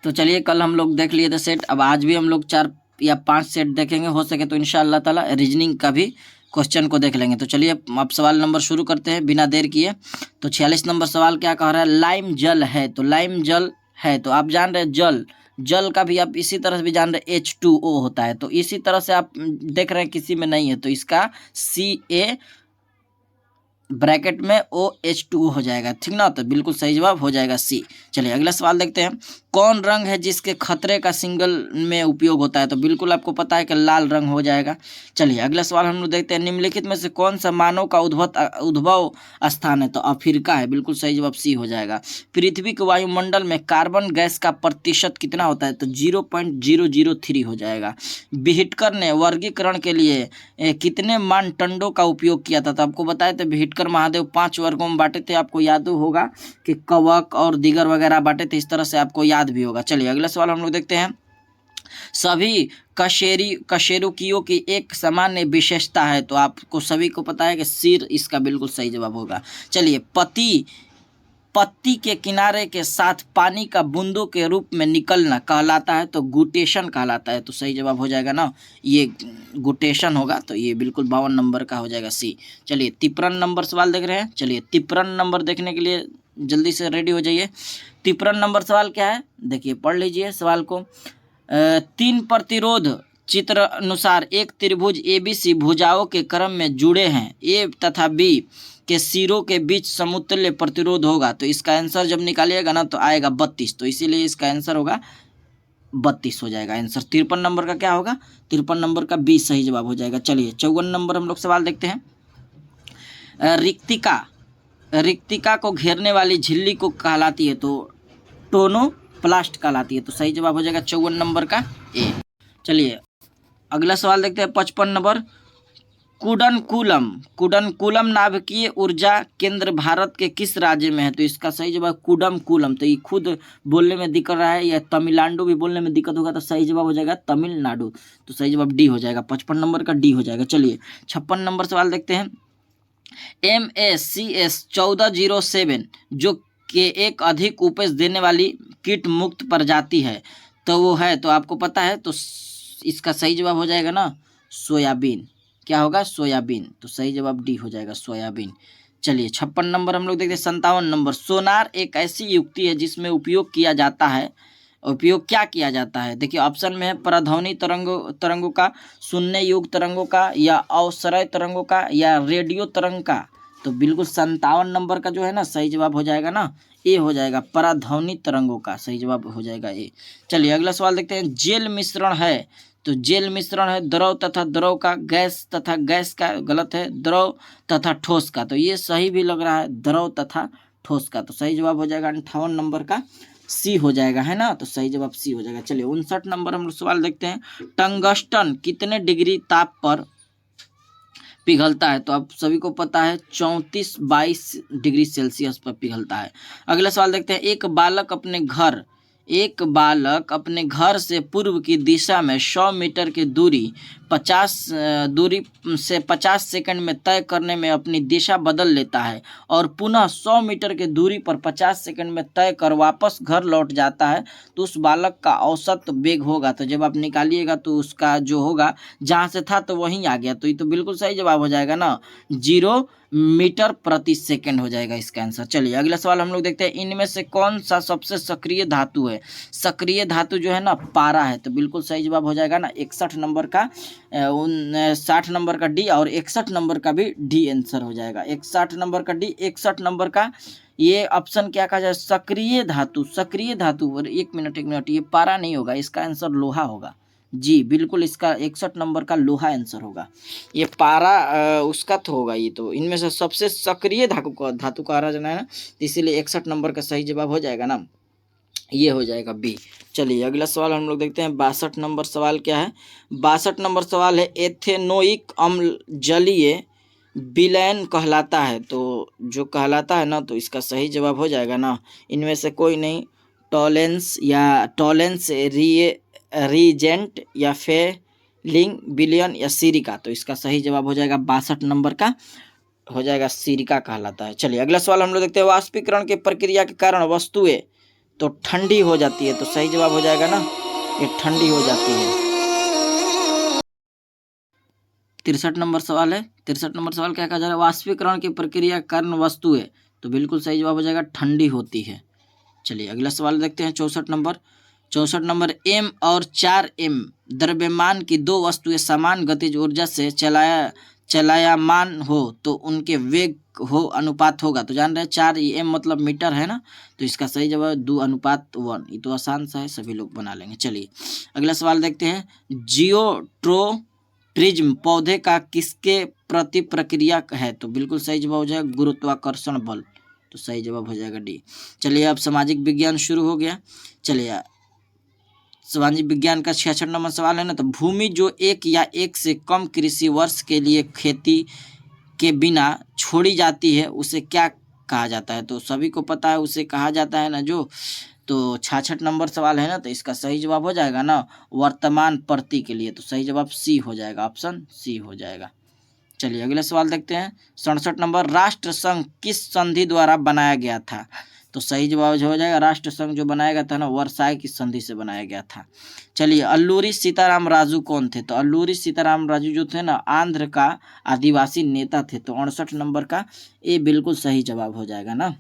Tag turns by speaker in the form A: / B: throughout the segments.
A: तो चलिए, कल हम लोग देख लिए थे सेट, अब आज भी हम लोग 4 या 5 सेट देखेंगे, हो सके तो इंशाअल्लाह ताला रीजनिंग का भी क्वेश्चन को देख लेंगे। तो चलिए अब सवाल नंबर शुरू करते हैं बिना देर किए। तो 46 नंबर सवाल क्या कह रहा है, लाइम जल है। तो लाइम जल है तो आप जान रहे हैं जल, जल का भी आप इसी तरह से भी जान रहे H2O होता है। तो इसी तरह से आप देख रहे हैं किसी में नहीं है, तो इसका Ca ब्रैकेट में OH2 हो जाएगा, ठीक ना। तो बिल्कुल सही जवाब हो जाएगा सी। चलिए अगला सवाल देखते हैं, कौन रंग है जिसके खतरे का सिंगल में उपयोग होता है। तो बिल्कुल आपको पता है कि लाल रंग हो जाएगा। चलिए अगला सवाल हम लोग देखते हैं, निम्नलिखित में से कौन सा मानव का उद्भव स्थान है। तो अफ्रीका है, बिल्कुल सही जवाब सी हो जाएगा। पृथ्वी के वायुमंडल में कार्बन गैस का प्रतिशत कितना होता है। तो 0.003 हो जाएगा। बिहिटकर ने वर्गीकरण के लिए कितने मानदंडों का उपयोग किया था। तो आपको बताया था बिहिटकर महादेव 5 वर्गों में बांटे थे, आपको याद होगा कि कवक और दीगर वगैरह बांटे थे, इस तरह से आपको याद भी होगा। चलिए अगला सवाल हम लोग देखते हैं, सभी कशेरुकियों की एक सामान्य विशेषता है। तो आपको सभी को पता है कि सिर इसका बिल्कुल सही जवाब होगा। चलिए पत्ती के किनारे के साथ पानी का बूंदों के रूप में निकलना कहलाता है। तो गुटेशन कहलाता है। तो सही जवाब हो जाएगा ना, ये गुटेशन होगा। तो ये बिल्कुल 52 नंबर का हो जाएगा सी। चलिए 53 नंबर सवाल देख रहे हैं। चलिए 53 नंबर देखने के लिए जल्दी से रेडी हो जाइए। 53 नंबर सवाल क्या है, देखिए पढ़ लीजिए सवाल को। 3 प्रतिरोध चित्र अनुसार एक त्रिभुज ABC भुजाओं के क्रम में जुड़े हैं। A तथा B के सिरों के बीच समतुल्य प्रतिरोध होगा। तो इसका आंसर जब निकालिएगा ना तो आएगा 32। तो इसीलिए इसका आंसर होगा 32 हो जाएगा आंसर। 53 नंबर का क्या होगा, 53 नंबर का 20 सही जवाब हो जाएगा। चलिए 54 नंबर हम लोग सवाल देखते हैं, रिक्तिका को घेरने वाली झिल्ली को कहलाती है। तो टोनोप्लास्ट कहलाती है। तो सही जवाब हो जाएगा 54 नंबर का ए। चलिए अगला सवाल देखते हैं 55 नंबर, कुडनकुलम नाभिकीय ऊर्जा केंद्र भारत के किस राज्य में है। तो इसका सही जवाब कुडमकुलम। तो ये खुद बोलने में दिक्कत रहा है, या तमिलनाडु भी बोलने में दिक्कत होगा। तो सही जवाब हो जाएगा तमिलनाडु। तो सही जवाब डी हो जाएगा, 55 नंबर का डी हो जाएगा। चलिए 56 नंबर सवाल देखते हैं, MACS 1407 जो कि एक अधिक उपज देने वाली कीट मुक्त प्रजाति है, तो वो है, तो आपको पता है। तो इसका सही जवाब हो जाएगा ना सोयाबीन। क्या होगा, सोयाबीन। तो सही जवाब डी हो जाएगा सोयाबीन। चलिए 56 नंबर हम लोग देखते हैं, 57 नंबर, सोनार एक ऐसी युक्ति है जिसमें उपयोग क्या किया जाता है। देखिए ऑप्शन में है पराध्वनि तरंगों का, शून्य युग तरंगों का, या अवसरय तरंगों का, या रेडियो तरंग का। तो बिल्कुल 57 नंबर का जो है ना सही जवाब हो जाएगा ना ए हो जाएगा, पराध्वनि तरंगों का। सही जवाब हो जाएगा ए। चलिए अगला सवाल देखते हैं, जेल मिश्रण है। तो जेल मिश्रण है द्रव तथा द्रव का, गैस तथा गैस का, गलत है, द्रव तथा ठोस का। तो ये सही भी लग रहा है, द्रव तथा ठोस का। तो सही जवाब हो जाएगा 58 नंबर का सी हो जाएगा, है ना। तो सही जवाब सी हो जाएगा। चलिए 59 नंबर हम लोग सवाल देखते हैं, टंगस्टन कितने डिग्री ताप पर पिघलता है। तो आप सभी को पता है 34-22 डिग्री सेल्सियस पर पिघलता है। अगला सवाल देखते हैं, एक बालक अपने घर से पूर्व की दिशा में 100 मीटर की दूरी 50 सेकंड में तय करने में अपनी दिशा बदल लेता है, और पुनः 100 मीटर की दूरी पर 50 सेकंड में तय कर वापस घर लौट जाता है। तो उस बालक का औसत वेग होगा। तो जब आप निकालिएगा तो उसका जो होगा, जहाँ से था तो वहीं आ गया। तो ये तो बिल्कुल सही जवाब हो जाएगा ना, 0 मीटर प्रति सेकंड हो जाएगा इसका आंसर। चलिए अगला सवाल हम लोग देखते हैं, इनमें से कौन सा सबसे सक्रिय धातु है। सक्रिय धातु जो है ना पारा है। तो बिल्कुल सही जवाब हो जाएगा ना 61 नंबर का, 60 नंबर का डी, और 61 नंबर का भी डी आंसर हो जाएगा। 61 नंबर का डी, 61 नंबर का ये ऑप्शन क्या कहा जाए, सक्रिय धातु। और एक मिनट, ये पारा नहीं होगा, इसका आंसर लोहा होगा। जी बिल्कुल, इसका 61 नंबर का लोहा आंसर होगा। ये पारा उसका तो होगा। ये तो इनमें से सबसे सक्रिय धातु का रहा जाना है ना, इसीलिए 61 नंबर का सही जवाब हो जाएगा ना, ये हो जाएगा बी। चलिए अगला सवाल हम लोग देखते हैं, 62 नंबर सवाल क्या है। 62 नंबर सवाल है, एथेनोइक अम्ल जलीय विलयन कहलाता है। तो जो कहलाता है ना, तो इसका सही जवाब हो जाएगा ना, इनमें से कोई नहीं, टॉलेंस रीजेंट, या फेलिंग विलियन, या सिरिका। तो इसका सही जवाब हो जाएगा 62 नंबर का हो जाएगा, सिरिका कहलाता है। चलिए अगला सवाल हम लोग देखते हैं, वाष्पीकरण की प्रक्रिया के कारण वस्तुएं तो ठंडी हो जाती है, तो सही जवाब हो जाएगा ना, ये ठंडी हो जाती है। 63 नंबर सवाल है। 63 नंबर सवाल क्या कहा जा रहा है, वाष्पीकरण की प्रक्रिया के कारण वस्तु है, तो बिल्कुल सही जवाब हो जाएगा ठंडी होती है। चलिए अगला सवाल देखते हैं 64 नंबर। 64 नंबर, एम और 4m द्रव्यमान की दो वस्तुएं समान गतिज ऊर्जा से चलायमान हो तो उनके वेग हो अनुपात होगा। तो जान रहे हैं 4m मतलब मीटर है ना, तो इसका सही जवाब 2:1। ये तो आसान सा है, सभी लोग बना लेंगे। चलिए अगला सवाल देखते हैं, जियोट्रोपिज्म पौधे का किसके प्रति प्रक्रिया है, तो बिल्कुल सही जवाब हो जाएगा गुरुत्वाकर्षण बल, तो सही जवाब हो जाएगा डी। चलिए अब सामाजिक विज्ञान शुरू हो गया। चलिए सामाजिक विज्ञान का 66 नंबर सवाल है ना, तो भूमि जो एक या एक से कम कृषि वर्ष के लिए खेती के बिना छोड़ी जाती है उसे क्या कहा जाता है, तो सभी को पता है उसे कहा जाता है ना जो, तो 66 नंबर सवाल है ना, तो इसका सही जवाब हो जाएगा ना वर्तमान प्रति के लिए, तो सही जवाब सी हो जाएगा, ऑप्शन सी हो जाएगा। चलिए अगला सवाल देखते हैं 67 नंबर, राष्ट्र संघ किस संधि द्वारा बनाया गया था, तो सही जवाब हो जाएगा राष्ट्र संघ जो बनाया गया था ना वर्साई की संधि से बनाया गया था। चलिए अल्लूरी सीताराम राजू कौन थे, तो अल्लूरी सीताराम राजू जो थे ना आंध्र का आदिवासी नेता थे, तो 68 नंबर का ये बिल्कुल सही जवाब हो जाएगा ना।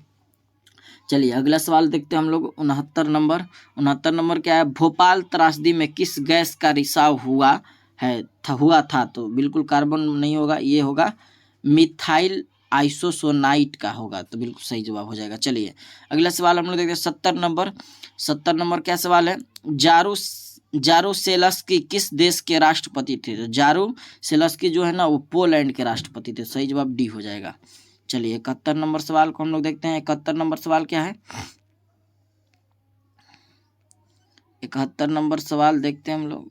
A: चलिए अगला सवाल देखते हैं हम लोग 69 नंबर। 69 नंबर क्या है, भोपाल त्रासदी में किस गैस का रिसाव हुआ था, तो बिल्कुल कार्बन नहीं होगा, ये होगा मिथाइल आइसोसोनाइट का होगा, तो बिल्कुल सही जवाब हो जाएगा। चलिए अगला सवाल हम लोग देखते हैं 70 नंबर। 70 नंबर क्या सवाल है, जारूसेलस्की किस देश के राष्ट्रपति थे, तो जारूसेलस्की जो है ना वो पोलैंड के राष्ट्रपति थे, सही जवाब डी हो जाएगा। चलिए 71 नंबर सवाल को हम लोग देखते हैं। 71 नंबर सवाल क्या है, 71 नंबर सवाल देखते हैं हम लोग।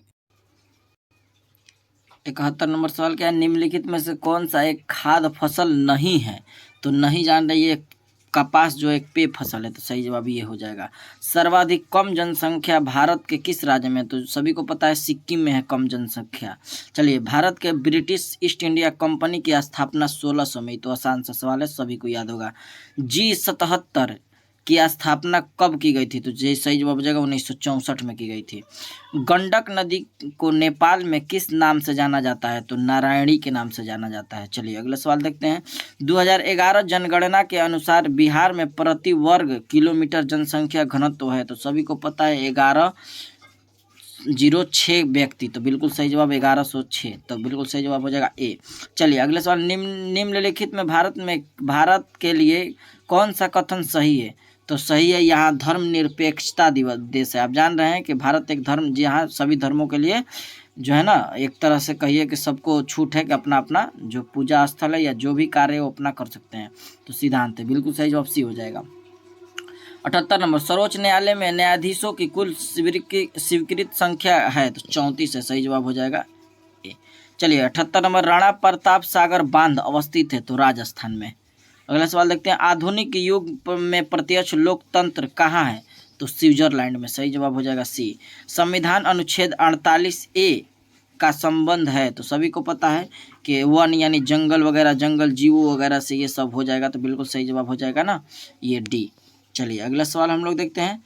A: 71 नंबर सवाल क्या है, निम्नलिखित में से कौन सा एक खाद्य फसल नहीं है, तो नहीं जान रही है कपास जो एक पेय फसल है, तो सही जवाब ये हो जाएगा। सर्वाधिक कम जनसंख्या भारत के किस राज्य में, तो सभी को पता है सिक्किम में है कम जनसंख्या। चलिए भारत के ब्रिटिश ईस्ट इंडिया कंपनी की स्थापना 1600 में, तो आसान सा सवाल है, सभी को याद होगा। G77 की स्थापना कब की गई थी, तो ये सही जवाब हो जाएगा 1964 में की गई थी। गंडक नदी को नेपाल में किस नाम से जाना जाता है, तो नारायणी के नाम से जाना जाता है। चलिए अगला सवाल देखते हैं। 2011 जनगणना के अनुसार बिहार में प्रति वर्ग किलोमीटर जनसंख्या घनत्व है, तो सभी को पता है 1106 व्यक्ति, तो बिल्कुल सही जवाब 1106, तो बिल्कुल सही जवाब हो जाएगा ए। चलिए अगला सवाल, निम्नलिखित में भारत के लिए कौन सा कथन सही है, तो सही है यहाँ धर्मनिरपेक्षता दिवस देश है। आप जान रहे हैं कि भारत एक धर्म जहाँ सभी धर्मों के लिए जो है ना एक तरह से कहिए कि सबको छूट है कि अपना अपना जो पूजा स्थल है या जो भी कार्य है वो अपना कर सकते हैं, तो सिद्धांत है, बिल्कुल सही जवाब सी हो जाएगा। 78 नंबर, सर्वोच्च न्यायालय में न्यायाधीशों की कुल स्वीकृत संख्या है, तो 34 है, सही जवाब हो जाएगा ए। चलिए 78 नंबर, राणा प्रताप सागर बांध अवस्थित है, तो राजस्थान में। अगला सवाल देखते हैं, आधुनिक युग में प्रत्यक्ष लोकतंत्र कहाँ है, तो स्विट्जरलैंड में, सही जवाब हो जाएगा सी। संविधान अनुच्छेद 48A का संबंध है, तो सभी को पता है कि वन यानी जंगल वगैरह, जंगल जीवों वगैरह से ये सब हो जाएगा, तो बिल्कुल सही जवाब हो जाएगा ना ये डी। चलिए अगला सवाल हम लोग देखते हैं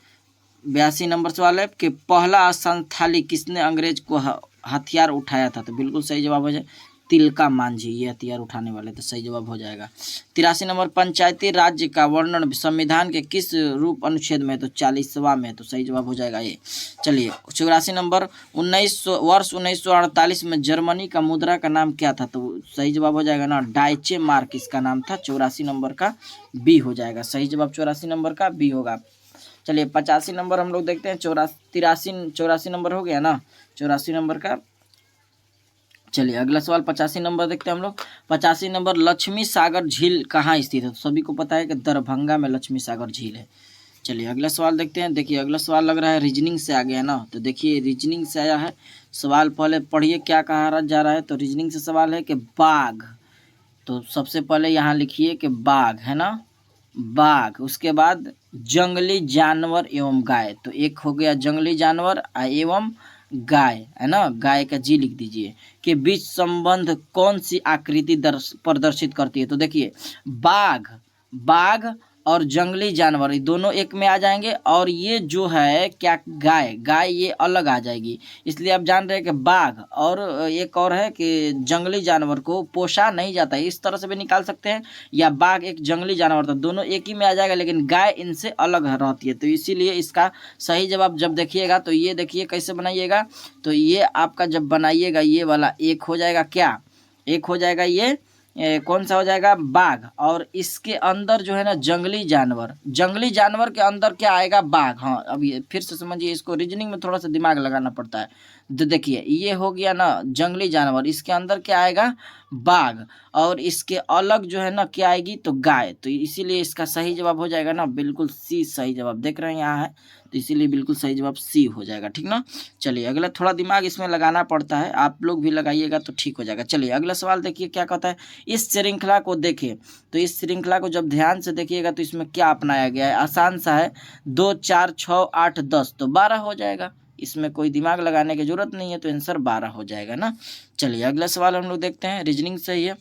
A: 82 नंबर सवाल है कि पहला संथाली किसने अंग्रेज को हथियार उठाया था, तो बिल्कुल सही जवाब हो जाए तिलका मांझी, ये हथियार उठाने वाले, तो सही जवाब हो जाएगा। 83 नंबर, पंचायती राज्य का वर्णन संविधान के किस रूप अनुच्छेद में, तो 40वां में, तो सही जवाब हो जाएगा ये। चलिए 84 नंबर, वर्ष 1948 में जर्मनी का मुद्रा का नाम क्या था, तो सही जवाब हो जाएगा ना डाइचे मार्क इसका नाम था, 84 नंबर का बी हो जाएगा, सही जवाब 84 नंबर का बी होगा। चलिए 85 नंबर हम लोग देखते हैं, 84 नंबर हो गया ना 84 नंबर का। चलिए अगला सवाल 85 नंबर देखते हैं हम लोग। 85 नंबर, लक्ष्मी सागर झील कहाँ स्थित है, तो सभी को पता है कि दरभंगा में लक्ष्मी सागर झील है। चलिए अगला सवाल देखते हैं। देखिए अगला सवाल लग रहा है रीजनिंग से आ गया ना, तो देखिए रीजनिंग से आया है सवाल, पहले पढ़िए क्या कहा जा रहा है। तो रीजनिंग से सवाल है कि बाघ, तो सबसे पहले यहाँ लिखिए कि बाघ है ना, बाघ, उसके बाद जंगली जानवर एवं गाय, तो एक हो गया जंगली जानवर एवं गाय है ना, गाय का जी लिख दीजिए, के बीच संबंध कौन सी आकृति प्रदर्शित करती है। तो देखिए बाघ, बाघ और जंगली जानवर ये दोनों एक में आ जाएंगे। और ये जो है क्या, गाय, गाय ये अलग आ जाएगी। इसलिए आप जान रहे हैं कि बाघ और एक और है कि जंगली जानवर को पोषा नहीं जाता है, इस तरह से भी निकाल सकते हैं। या बाघ एक जंगली जानवर था, दोनों एक ही में आ जाएगा, लेकिन गाय इनसे अलग रहती है। तो इसीलिए इसका सही जवाब जब देखिएगा तो ये देखिए कैसे बनाइएगा। तो ये आपका जब बनाइएगा ये वाला एक हो जाएगा क्या, एक हो जाएगा ये कौन सा हो जाएगा, बाघ। और इसके अंदर जो है ना जंगली जानवर, जंगली जानवर के अंदर क्या आएगा, बाघ। हाँ अब ये फिर से समझिए, इसको रीजनिंग में थोड़ा सा दिमाग लगाना पड़ता है। तो देखिए ये हो गया ना जंगली जानवर, इसके अंदर क्या आएगा, बाघ। और इसके अलग जो है ना क्या आएगी, तो गाय। तो इसीलिए इसका सही जवाब हो जाएगा ना बिल्कुल सी सही जवाब, देख रहे हैं यहाँ है, तो इसीलिए बिल्कुल सही जवाब सी हो जाएगा, ठीक ना। चलिए अगला, थोड़ा दिमाग इसमें लगाना पड़ता है, आप लोग भी लगाइएगा तो ठीक हो जाएगा। चलिए अगला सवाल देखिए क्या कहता है। इस श्रृंखला को देखें, तो इस श्रृंखला को जब ध्यान से देखिएगा तो इसमें क्या अपनाया गया है, आसान सा है, 2 4 6 8 10, तो 12 हो जाएगा। इसमें कोई दिमाग लगाने की जरूरत नहीं है, तो आंसर 12 हो जाएगा ना। चलिए अगला सवाल हम लोग देखते हैं, रीजनिंग सही है।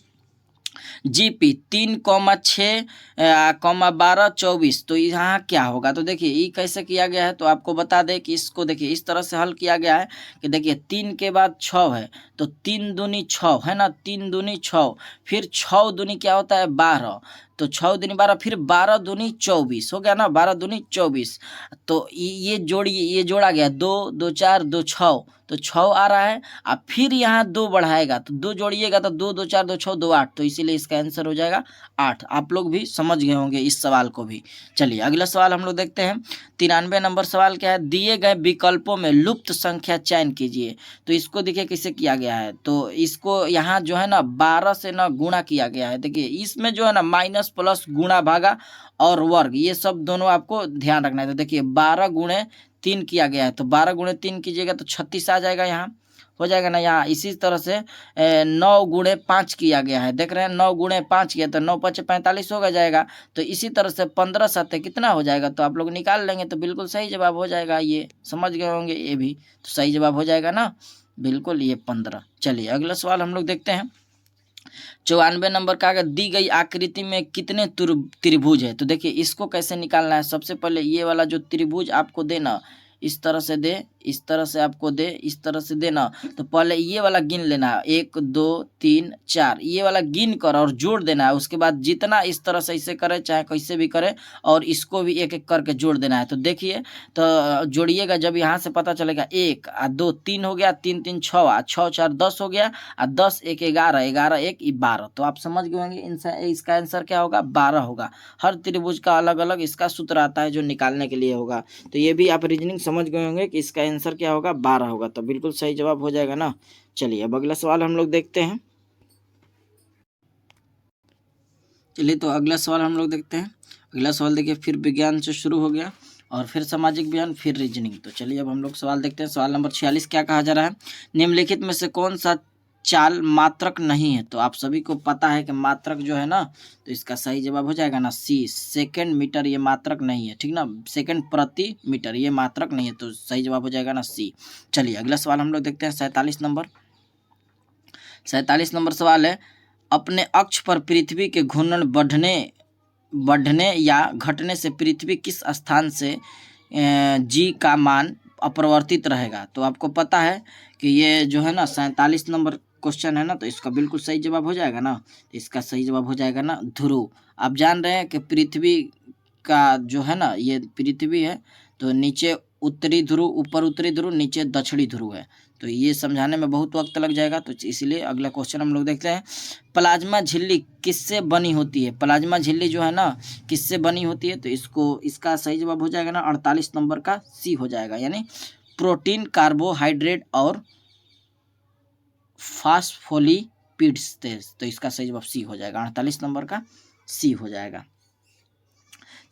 A: जीपी 3,6,12,24, तो यहाँ क्या होगा, तो देखिए ये कैसे किया गया है, तो आपको बता दें कि इसको देखिए इस तरह से हल किया गया है कि देखिए 3 के बाद 6 है, तो 3 दूनी 6 है ना, 3 दूनी 6, फिर 6 दूनी क्या होता है 12, तो 6 दूनी 12, फिर 12 दूनी 24 हो गया ना, 12 दूनी 24। तो ये जोड़िए, ये जोड़ा गया 2 2 4 2 6, तो 6 आ रहा है। अब फिर यहाँ 2 बढ़ाएगा, तो 2 जोड़िएगा तो 2 2 4 2 6 2 8, तो इसीलिए इसका आंसर हो जाएगा 8। आप लोग भी समझ गए होंगे इस सवाल को भी। चलिए अगला सवाल हम लोग देखते हैं। 93 नंबर सवाल क्या है, दिए गए विकल्पों में लुप्त संख्या चयन कीजिए। तो इसको देखिए कैसे किया गया है, तो इसको यहाँ जो है ना 12 से ना गुणा किया गया है। देखिए इसमें जो है ना माइनस प्लस गुणा भागा और वर्ग ये सब दोनों आपको ध्यान रखना है। तो देखिए 12 गुणे 3 किया गया है, तो 12 गुणे 3 कीजिएगा तो 36 आ जाएगा, यहाँ हो जाएगा ना। यहाँ इसी तरह से 9 गुणे 5 किया गया है, देख रहे हैं 9 गुणे 5 किया तो 9 5 45 होगा जाएगा। तो इसी तरह से 15 7 कितना हो जाएगा, तो आप लोग निकाल लेंगे तो बिल्कुल सही जवाब हो जाएगा। ये समझ गए होंगे, ये भी तो सही जवाब हो जाएगा ना बिल्कुल, ये 15। चलिए अगला सवाल हम लोग देखते हैं। 94 नंबर का, अगर दी गई आकृति में कितने त्रिभुज है, तो देखिए इसको कैसे निकालना है। सबसे पहले ये वाला जो त्रिभुज आपको देना, इस तरह से दे, इस तरह से आपको दे, इस तरह से देना, तो पहले ये वाला गिन लेना है 1 2 3 4, ये वाला गिन कर और जोड़ देना है। उसके बाद जितना इस तरह से इसे करे चाहे कैसे भी करे, और इसको भी एक एक करके जोड़ देना है। तो देखिए तो जोड़िएगा, जब यहाँ से पता चलेगा 1 और 2 3 हो गया, 3 3 6, 6 4 10 हो गया, और 10 1 11, 11 1 12, तो आप समझ गए होंगे इसका आंसर क्या होगा, 12 होगा। हर त्रिभुज का अलग अलग इसका सूत्र आता है जो निकालने के लिए होगा। तो ये भी आप रीजनिंग समझ गए होंगे कि इसका आंसर क्या होगा, 12 होगा, तो बिल्कुल सही जवाब हो जाएगा ना। चलिए अब अगला सवाल हम लोग देखते हैं। चलिए तो अगला सवाल हम लोग देखते हैं। अगला सवाल देखिए, फिर विज्ञान से शुरू हो गया और फिर सामाजिक विज्ञान, फिर रीजनिंग। तो चलिए अब हम लोग सवाल देखते हैं। सवाल नंबर 46 क्या कहा जा रहा है, निम्नलिखित में से कौन सा चाल मात्रक नहीं है। तो आप सभी को पता है कि मात्रक जो है ना, तो इसका सही जवाब हो जाएगा ना सी, सेकंड मीटर, ये मात्रक नहीं है, ठीक ना, सेकंड प्रति मीटर ये मात्रक नहीं है, तो सही जवाब हो जाएगा ना सी। चलिए अगला सवाल हम लोग देखते हैं। 47 नंबर सवाल है, अपने अक्ष पर पृथ्वी के घूर्णन बढ़ने या घटने से पृथ्वी किस स्थान से जी का मान अपरिवर्तित रहेगा। तो आपको पता है कि ये जो है ना 47 नंबर क्वेश्चन है ना, तो इसका बिल्कुल सही जवाब हो जाएगा ना, तो इसका सही जवाब हो जाएगा ना ध्रुव। आप जान रहे हैं कि पृथ्वी का जो है ना, ये पृथ्वी है, तो नीचे उत्तरी ध्रुव, ऊपर उत्तरी ध्रुव, नीचे दक्षिणी ध्रुव है। तो ये समझाने में बहुत वक्त लग जाएगा, तो इसलिए अगला क्वेश्चन हम लोग देखते हैं। प्लाज्मा झिल्ली किससे बनी होती है। प्लाज्मा झिल्ली जो है ना किससे बनी होती है, तो इसका सही जवाब हो जाएगा ना 48 नंबर का सी हो जाएगा, यानी प्रोटीन, कार्बोहाइड्रेट और फास्फोलिपिड्स। तो इसका सही जवाब सी हो जाएगा, 48 नंबर का सी हो जाएगा।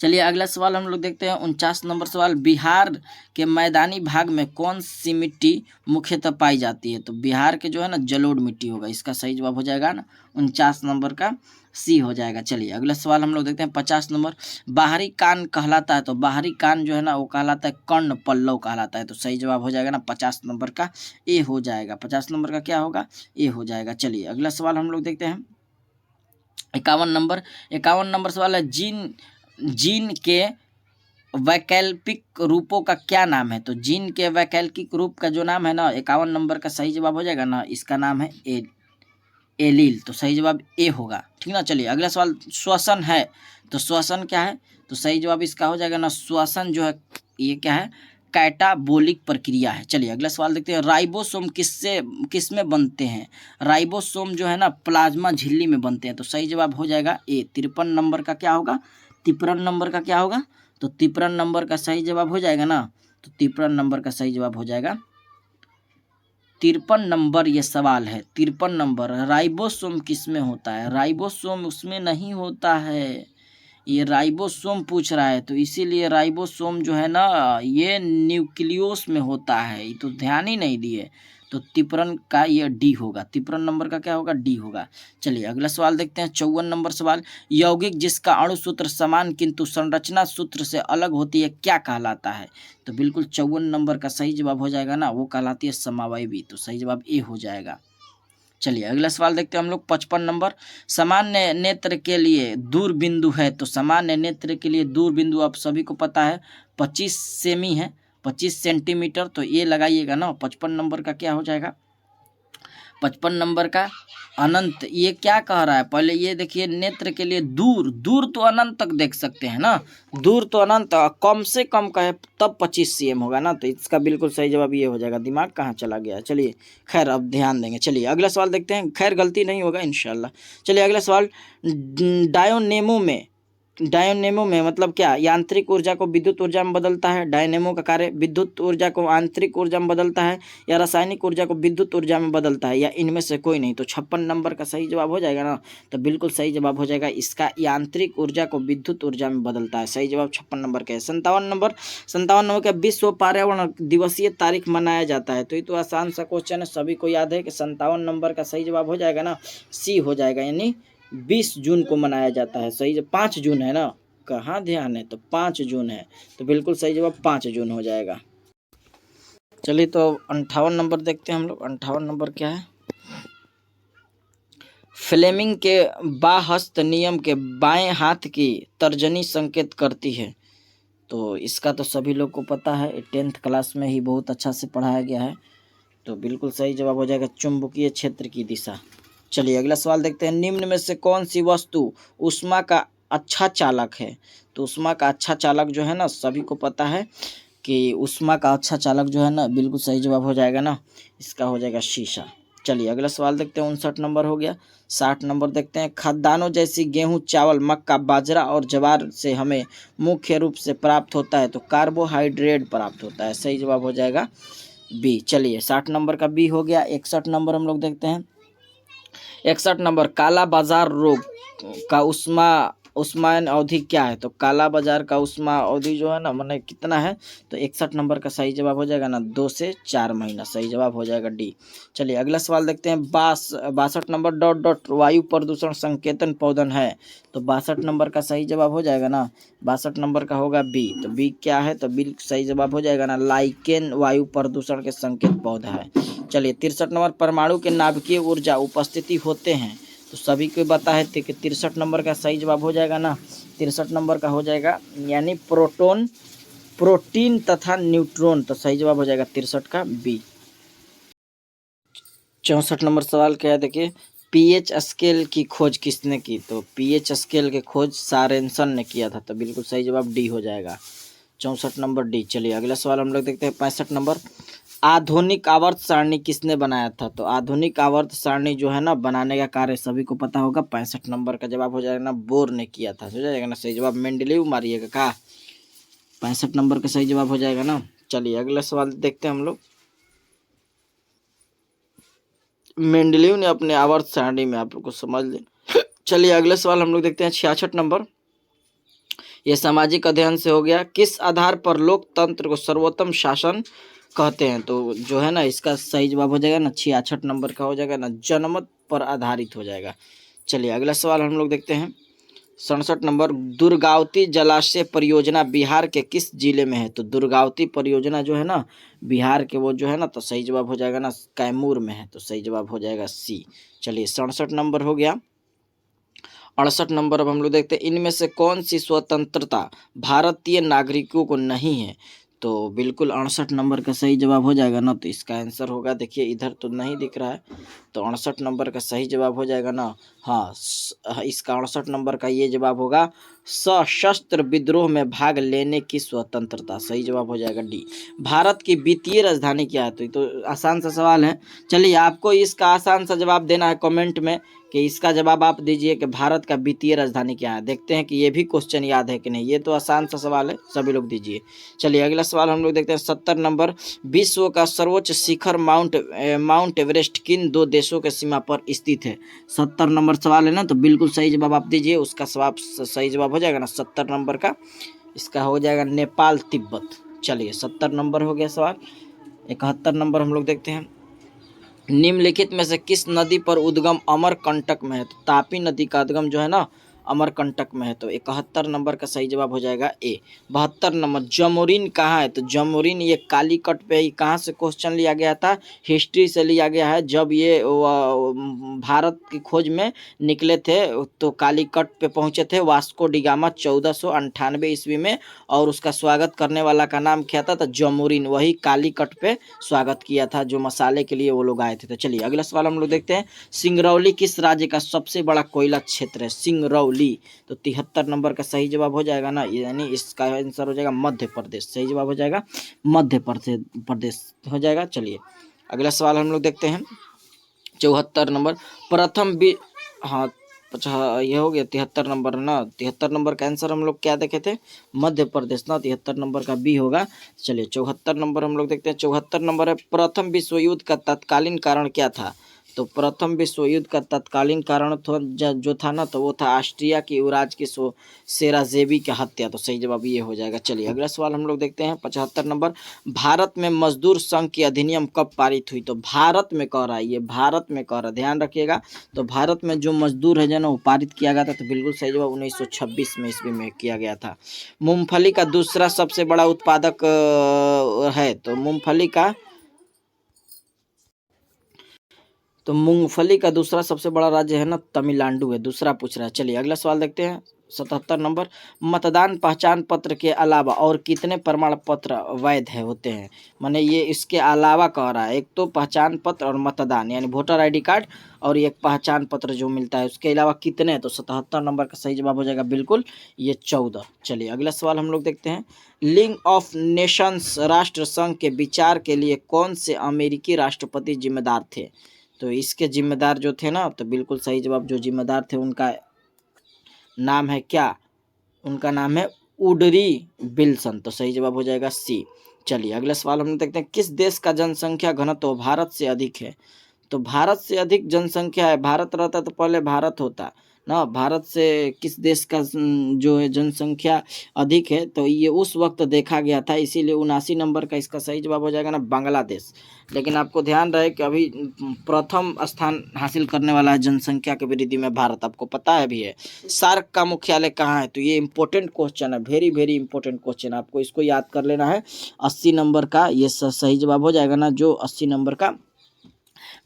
A: चलिए अगला सवाल हम लोग देखते हैं। 49 नंबर सवाल, बिहार के मैदानी भाग में कौन सी मिट्टी मुख्यतः पाई जाती है। तो बिहार के जो है ना जलोढ़ मिट्टी होगा, इसका सही जवाब हो जाएगा ना 49 नंबर का सी हो जाएगा। चलिए अगला सवाल हम लोग देखते हैं। 50 नंबर, बाहरी कान कहलाता है, तो बाहरी कान जो है ना वो कहलाता है कर्ण पल्लव कहलाता है, तो सही जवाब हो जाएगा ना 50 नंबर का ए हो जाएगा। 50 नंबर का क्या होगा, ए हो जाएगा। चलिए अगला सवाल हम लोग देखते हैं। 51 नंबर सवाल है, जिन जीन के वैकल्पिक रूपों का क्या नाम है? तो जीन के वैकल्पिक रूप का जो नाम है ना, 51 नंबर का सही जवाब हो जाएगा ना, इसका नाम है एलील। तो सही जवाब ए होगा। ठीक ना। चलिए अगला सवाल, श्वसन है तो श्वसन क्या है? तो सही जवाब इसका हो जाएगा ना, श्वसन जो है ये क्या है? कैटाबोलिक प्रक्रिया है। चलिए अगला सवाल देखते हैं, राइबोसोम किस में बनते हैं? राइबोसोम जो है ना प्लाज्मा झिल्ली में बनते हैं। तो सही जवाब हो जाएगा ए। 53 नंबर का क्या होगा? 53 नंबर का क्या होगा? तो 53 नंबर का सही जवाब हो जाएगा ना, तो 53 नंबर का सही जवाब हो जाएगा 53 नंबर। ये सवाल है 53 नंबर। राइबोसोम किस में होता है? राइबोसोम उसमें नहीं होता है, ये राइबोसोम पूछ रहा है, तो इसीलिए राइबोसोम जो है ना ये न्यूक्लियोस में होता है, ये तो ध्यान ही नहीं दिए। तो 53 का ये डी होगा। 53 नंबर का क्या होगा? डी होगा। चलिए अगला सवाल देखते हैं, 54 नंबर सवाल, यौगिक जिसका अणु सूत्र समान किंतु संरचना सूत्र से अलग होती है क्या कहलाता है? तो बिल्कुल 54 नंबर का सही जवाब हो जाएगा ना, वो कहलाती है समवायवी। तो सही जवाब ए हो जाएगा। चलिए अगला सवाल देखते हैं हम लोग, 55 नंबर, सामान्य नेत्र के लिए दूर बिंदु है। तो सामान्य नेत्र के लिए दूर बिंदु आप सभी को पता है 25 सेमी है, 25 सेंटीमीटर। तो ये लगाइएगा ना, 55 नंबर का क्या हो जाएगा? 55 नंबर का अनंत। ये क्या कह रहा है? पहले ये देखिए, नेत्र के लिए दूर, दूर तो अनंत तक देख सकते हैं ना, दूर तो अनंत, कम से कम का है तब 25 cm होगा ना। तो इसका बिल्कुल सही जवाब ये हो जाएगा। दिमाग कहाँ चला गया? चलिए खैर अब ध्यान देंगे। चलिए अगला सवाल देखते हैं, खैर गलती नहीं होगा इंशाल्लाह। चलिए अगला सवाल, डायनेमो में मतलब क्या? यांत्रिक ऊर्जा को विद्युत ऊर्जा में बदलता है। डायनेमो का कार्य विद्युत ऊर्जा को आंतरिक ऊर्जा में बदलता है, या रासायनिक ऊर्जा को विद्युत ऊर्जा में बदलता है, या इनमें से कोई नहीं। तो 56 नंबर का सही जवाब हो जाएगा ना, तो बिल्कुल सही जवाब हो जाएगा इसका, यांत्रिक ऊर्जा को विद्युत ऊर्जा में बदलता है। सही जवाब 56 नंबर का है। 57 नंबर का विश्व पर्यावरण दिवसीय तारीख मनाया जाता है। तो ये तो आसान सा क्वेश्चन है, सभी को याद है कि 57 नंबर का सही जवाब हो जाएगा ना, सी हो जाएगा, यानी 20 जून को मनाया जाता है। सही 5 जून है ना, कहाँ ध्यान है, तो 5 जून है। तो बिल्कुल सही जवाब 5 जून हो जाएगा। चलिए तो 58 नंबर देखते हैं हम लोग। 58 नंबर क्या है? फ्लेमिंग के बाहस्त नियम के बाएं हाथ की तर्जनी संकेत करती है। तो इसका तो सभी लोग को पता है, 10th क्लास में ही बहुत अच्छा से पढ़ाया गया है। तो बिल्कुल सही जवाब हो जाएगा चुंबकीय क्षेत्र की दिशा। चलिए अगला सवाल देखते हैं, निम्न में से कौन सी वस्तु ऊष्मा का अच्छा चालक है? तो ऊष्मा का अच्छा चालक जो है ना, सभी को पता है कि ऊष्मा का अच्छा चालक जो है ना, बिल्कुल सही जवाब हो जाएगा ना, इसका हो जाएगा शीशा। चलिए अगला सवाल देखते हैं, 59 नंबर हो गया। 60 नंबर देखते हैं, खाद्यान्नों जैसी गेहूं, चावल, मक्का, बाजरा और ज्वार से हमें मुख्य रूप से प्राप्त होता है, तो कार्बोहाइड्रेट प्राप्त होता है। सही जवाब हो जाएगा बी। चलिए 60 नंबर का बी हो गया। 61 नंबर हम लोग देखते हैं, 61 नंबर, काला बाजार रोग का उष्मायन अवधि क्या है? तो काला बाजार का उष्मा अवधि जो है ना, मैंने कितना है? तो 61 नंबर का सही जवाब हो जाएगा ना, 2 से 4 महीना। सही जवाब हो जाएगा डी। चलिए अगला सवाल देखते हैं, 62 नंबर, डॉट डॉट वायु प्रदूषण संकेतन पौधन है। तो 62 नंबर का सही जवाब हो जाएगा ना, 62 नंबर का होगा बी। तो बी क्या है? तो बी सही जवाब हो जाएगा ना, लाइकेन वायु प्रदूषण के संकेत पौधा है। चलिए 63 नंबर, परमाणु के नाभिकीय ऊर्जा उपस्थिति होते हैं। तो सभी को पता है कि 63 नंबर का सही जवाब हो जाएगा ना, 63 नंबर का हो जाएगा, यानी प्रोटीन तथा न्यूट्रॉन। तो सही जवाब हो जाएगा 63 का बी। 64 नंबर सवाल क्या है देखिए, पीएच स्केल की खोज किसने की? तो पीएच स्केल की खोज सारेंसन ने किया था। तो बिल्कुल सही जवाब डी हो जाएगा। 64 नंबर डी। चलिए अगला सवाल हम लोग देखते हैं, 65 नंबर, आधुनिक आवर्त सारणी किसने बनाया था? तो आधुनिक आवर्त सारणी जो है ना, बनाने का कार्य सभी को पता होगा। 65 नंबर का जवाब हो जाएगा ना, बोर ने किया था। हो जाएगा ना सही जवाब, मेंडलीव मारिएगा का, 65 नंबर का सही जवाब हो जाएगा ना। चलिए अगला सवाल देखते हैं हम लोग, मेंडलीव ने अपने आवर्त सारणी में, आप लोग को समझ ले। चलिए अगला सवाल हम लोग देखते हैं, 66 नंबर, ये सामाजिक अध्ययन से हो गया, किस आधार पर लोकतंत्र को सर्वोत्तम शासन कहते हैं? तो जो है ना, इसका सही जवाब हो जाएगा ना, 66 नंबर का हो जाएगा ना, जनमत पर आधारित हो जाएगा। चलिए अगला सवाल हम लोग देखते हैं, 67 नंबर, दुर्गावती जलाशय परियोजना बिहार के किस जिले में है? तो दुर्गावती परियोजना जो है ना, बिहार के वो जो है ना, तो सही जवाब हो जाएगा ना, कैमूर में है। तो सही जवाब हो जाएगा सी। चलिए 67 नंबर हो गया। 68 नंबर अब हम लोग देखते हैं, इनमें से कौन सी स्वतंत्रता भारतीय नागरिकों को नहीं है? तो बिल्कुल 68 नंबर का सही जवाब हो जाएगा ना। तो इसका आंसर होगा, देखिए इधर तो नहीं दिख रहा है, तो 68 नंबर का सही जवाब हो जाएगा ना। हाँ, इसका 68 नंबर का ये जवाब होगा, सशस्त्र विद्रोह में भाग लेने की स्वतंत्रता। सही जवाब हो जाएगा डी। भारत की वित्तीय राजधानी क्या है? तो ये तो आसान सा सवाल है। चलिए, आपको इसका आसान सा जवाब देना है कमेंट में, कि इसका जवाब आप दीजिए कि भारत का वित्तीय राजधानी क्या है। देखते हैं कि ये भी क्वेश्चन याद है कि नहीं। ये तो आसान सा सवाल है, सभी लोग दीजिए। चलिए अगला सवाल हम लोग देखते हैं, 70 नंबर, विश्व का सर्वोच्च शिखर माउंट एवरेस्ट किन दो देशों के सीमा पर स्थित है? 70 नंबर सवाल है ना, तो बिल्कुल सही जवाब आप दीजिए। उसका सही जवाब हो जाएगा ना 70 नंबर का, इसका हो जाएगा नेपाल तिब्बत। चलिए 70 नंबर हो गया सवाल। 71 नंबर हम लोग देखते हैं, निम्नलिखित में से किस नदी पर उद्गम अमरकंटक में है? तो तापी नदी का उद्गम जो है ना अमरकंटक में है। तो 71 नंबर का सही जवाब हो जाएगा ए। 72 नंबर, जमोरिन कहाँ है? तो जमोरिन ये कालीकट पे ही कहाँ से क्वेश्चन लिया गया था? हिस्ट्री से लिया गया है। जब ये भारत की खोज में निकले थे तो कालीकट पे पहुंचे थे वास्को डिगामा 1498 ईस्वी में, और उसका स्वागत करने वाला का नाम क्या था? तो जमोरिन, वही कालीकट पे स्वागत किया था जो मसाले के लिए वो लोग आए थे। तो चलिए अगला सवाल हम लोग देखते हैं, सिंगरौली किस राज्य का सबसे बड़ा कोयला क्षेत्र है? सिंगरौली। तो 73 नंबर का सही जवाब हो जाएगा ना, यानी इसका आंसर हो जाएगा मध्य प्रदेश। सही जवाब हो जाएगा मध्य प्रदेश हो जाएगा। चलिए अगला सवाल हम लोग देखते हैं, 74 नंबर, हाँ ये हो गया 73 नंबर ना। 73 नंबर का आंसर हम लोग क्या देखे थे? मध्य प्रदेश ना। 73 नंबर का बी होगा। चलिए 74 नंबर हम लोग देखते हैं, 74 नंबर है, प्रथम विश्व युद्ध का तत्कालीन कारण क्या था? तो प्रथम विश्व युद्ध का तत्कालीन कारण जो था ना, तो वो था ऑस्ट्रिया की युवराज की सेराजेबी की हत्या। तो सही जवाब ये हो जाएगा। चलिए अगला सवाल हम लोग देखते हैं, 75 नंबर, भारत में मजदूर संघ की अधिनियम कब पारित हुई? तो भारत में कह रहा है, ये भारत में कह रहा है, ध्यान रखिएगा। तो भारत में जो मजदूर है जो ना वो पारित किया गया था। तो बिल्कुल सही जवाब 1926 में ईस्वी में किया गया था। मूंगफली का दूसरा सबसे बड़ा उत्पादक है? तो मूंगफली का दूसरा सबसे बड़ा राज्य है ना तमिलनाडु है। दूसरा पूछ रहा है। चलिए अगला सवाल देखते हैं, 77 नंबर, मतदान पहचान पत्र के अलावा और कितने प्रमाण पत्र वैध होते हैं? माने ये इसके अलावा कह रहा है, एक तो पहचान पत्र और मतदान यानी वोटर आईडी कार्ड, और एक पहचान पत्र जो मिलता है, उसके अलावा कितने? तो 77 नंबर का सही जवाब हो जाएगा बिल्कुल ये 14। चलिए अगला सवाल हम लोग देखते हैं, लीग ऑफ नेशंस राष्ट्र संघ के विचार के लिए कौन से अमेरिकी राष्ट्रपति जिम्मेदार थे? तो इसके जिम्मेदार जो थे ना, तो बिल्कुल सही जवाब, जो जिम्मेदार थे उनका नाम है क्या? उनका नाम है उडरी विल्सन। तो सही जवाब हो जाएगा सी। चलिए अगला सवाल हम देखते हैं, किस देश का जनसंख्या घनत्व भारत से अधिक है? तो भारत से अधिक जनसंख्या है, भारत रहता तो पहले भारत होता ना। भारत से किस देश का जो है जनसंख्या अधिक है? तो ये उस वक्त देखा गया था, इसीलिए 79 नंबर का इसका सही जवाब हो जाएगा ना बांग्लादेश। लेकिन आपको ध्यान रहे कि अभी प्रथम स्थान हासिल करने वाला है जनसंख्या की वृद्धि में भारत, आपको पता है भी है। सार्क का मुख्यालय कहाँ है? तो ये इंपॉर्टेंट क्वेश्चन है, वेरी वेरी इंपॉर्टेंट क्वेश्चन, आपको इसको याद कर लेना है। 80 नंबर का ये सही जवाब हो जाएगा ना, जो 80 नंबर का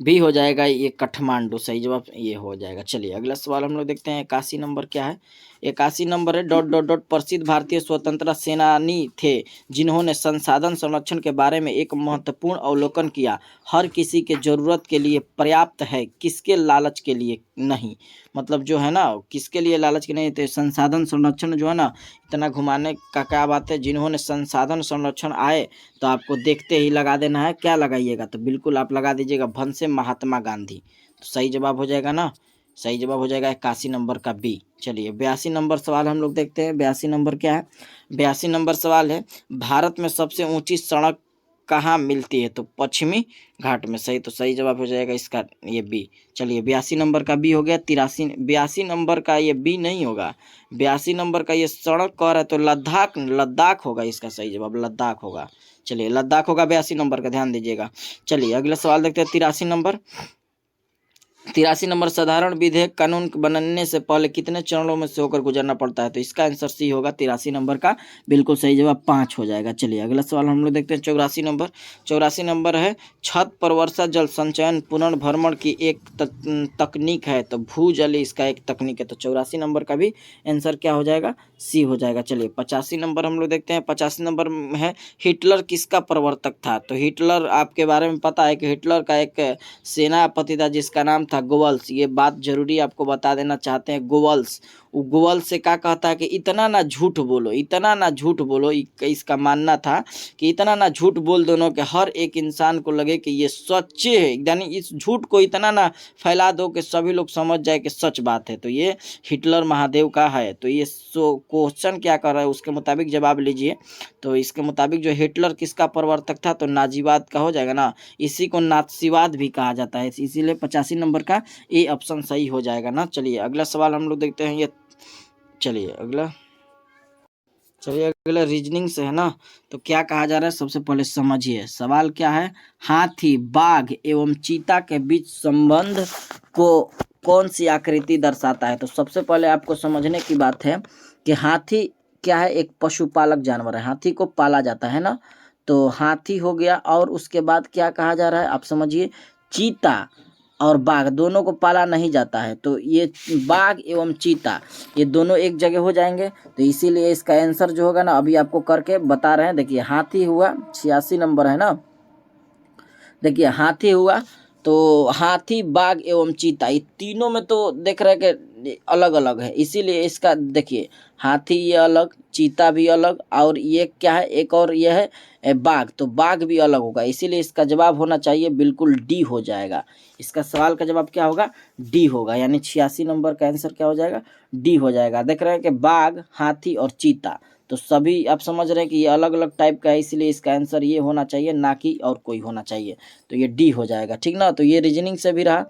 A: भी हो जाएगा ये काठमांडू। सही जवाब ये हो जाएगा। चलिए अगला सवाल हम लोग देखते हैं, 81 नंबर क्या है? 81 नंबर है डॉट डॉट डॉट, प्रसिद्ध भारतीय स्वतंत्रता सेनानी थे जिन्होंने संसाधन संरक्षण के बारे में एक महत्वपूर्ण अवलोकन किया, हर किसी के जरूरत के लिए पर्याप्त है, किसके लालच के लिए नहीं? मतलब जो है ना, किसके लिए लालच के नहीं थे? संसाधन संरक्षण जो है ना, इतना घुमाने का क्या बात है, जिन्होंने संसाधन संरक्षण आए, तो आपको देखते ही लगा देना है, क्या लगाइएगा? तो बिल्कुल आप लगा दीजिएगा भंसे महात्मा गांधी। तो सही जवाब हो जाएगा ना, सही जवाब हो जाएगा 81 नंबर का बी। चलिए 82 नंबर सवाल हम लोग देखते हैं, 82 नंबर क्या है? 82 नंबर सवाल है, भारत में सबसे ऊंची सड़क कहाँ मिलती है? तो पश्चिमी घाट में। सही, तो सही जवाब हो जाएगा इसका ये बी। चलिए 82 नंबर का बी हो गया। 82 नंबर का ये बी नहीं होगा, 82 नंबर का ये सड़क कह रहा है, तो लद्दाख होगा इसका सही जवाब, लद्दाख होगा। चलिए लद्दाख होगा 82 नंबर का, ध्यान दीजिएगा। चलिए अगला सवाल देखते हैं, 83 नंबर, 83 नंबर, साधारण विधेयक कानून बनने से पहले कितने चरणों में से होकर गुजरना पड़ता है? तो इसका आंसर सी होगा 83 नंबर का बिल्कुल सही जवाब 5 हो जाएगा। चलिए अगला सवाल हम लोग देखते हैं 84 नंबर। 84 नंबर है, छत पर वर्षा जल संचयन पुनर्भरण की एक तकनीक है, तो भूजल इसका एक तकनीक है। तो 84 नंबर का भी आंसर क्या हो जाएगा? सी हो जाएगा। चलिए 85 नंबर हम लोग देखते हैं। 85 नंबर है, हिटलर किसका प्रवर्तक था? तो हिटलर आपके बारे में पता है कि हिटलर का एक सेनापति था जिसका नाम था गोवल्स। ये बात जरूरी आपको बता देना चाहते हैं, गोवल्स। वो गोवल्स से क्या कहता है कि इतना ना झूठ बोलो, इतना ना झूठ बोलो। इसका मानना था कि इतना ना झूठ बोल दोनों के हर एक इंसान को लगे कि ये सच है, यानी इस झूठ को इतना ना फैला दो कि सभी लोग समझ जाए कि सच बात है। तो ये हिटलर महादेव का है। तो ये क्वेश्चन क्या कर रहा है उसके मुताबिक जवाब लीजिए। तो इसके मुताबिक जो हिटलर किसका प्रवर्तक था? तो नाजीवाद का हो जाएगा ना, इसी को नात्सीवाद भी कहा जाता है, इसीलिए 85 नंबर का ए ऑप्शन सही हो जाएगा ना। चलिए अगला सवाल हम लोग देखते हैं। ये चलिए अगला रीजनिंग से है ना। तो क्या कहा जा रहा है सबसे पहले समझिए। सवाल क्या है? हाथी, बाघ एवं चीता के बीच संबंध को कौन सी आकृति दर्शाता है? तो सबसे पहले आपको समझने की बात है कि हाथी क्या है? एक पशुपालक जानवर है, हाथी को पाला जाता है ना। तो हाथी हो गया, और उसके बाद क्या कहा जा रहा है आप समझिए, चीता और बाघ दोनों को पाला नहीं जाता है। तो ये बाघ एवं चीता ये दोनों एक जगह हो जाएंगे। तो इसीलिए इसका आंसर जो होगा ना, अभी आपको करके बता रहे हैं। देखिए हाथी हुआ, 86 नंबर है ना। देखिए हाथी हुआ, तो हाथी, बाघ एवं चीता ये तीनों में तो देख रहे हैं कि अलग अलग है, इसीलिए इसका देखिए हाथी ये अलग, चीता भी अलग, और ये क्या है, एक और ये है बाघ, तो बाघ भी अलग होगा। इसीलिए इसका जवाब होना चाहिए बिल्कुल डी हो जाएगा। इसका सवाल का जवाब क्या होगा? डी होगा, यानी 86 नंबर का आंसर क्या हो जाएगा? डी हो जाएगा। देख रहे हैं कि बाघ, हाथी और चीता तो सभी आप समझ रहे हैं कि ये अलग अलग टाइप का है, इसलिए इसका आंसर ये होना चाहिए, ना कि और कोई होना चाहिए। तो ये डी हो जाएगा, ठीक ना। तो ये रीजनिंग से भी रहा।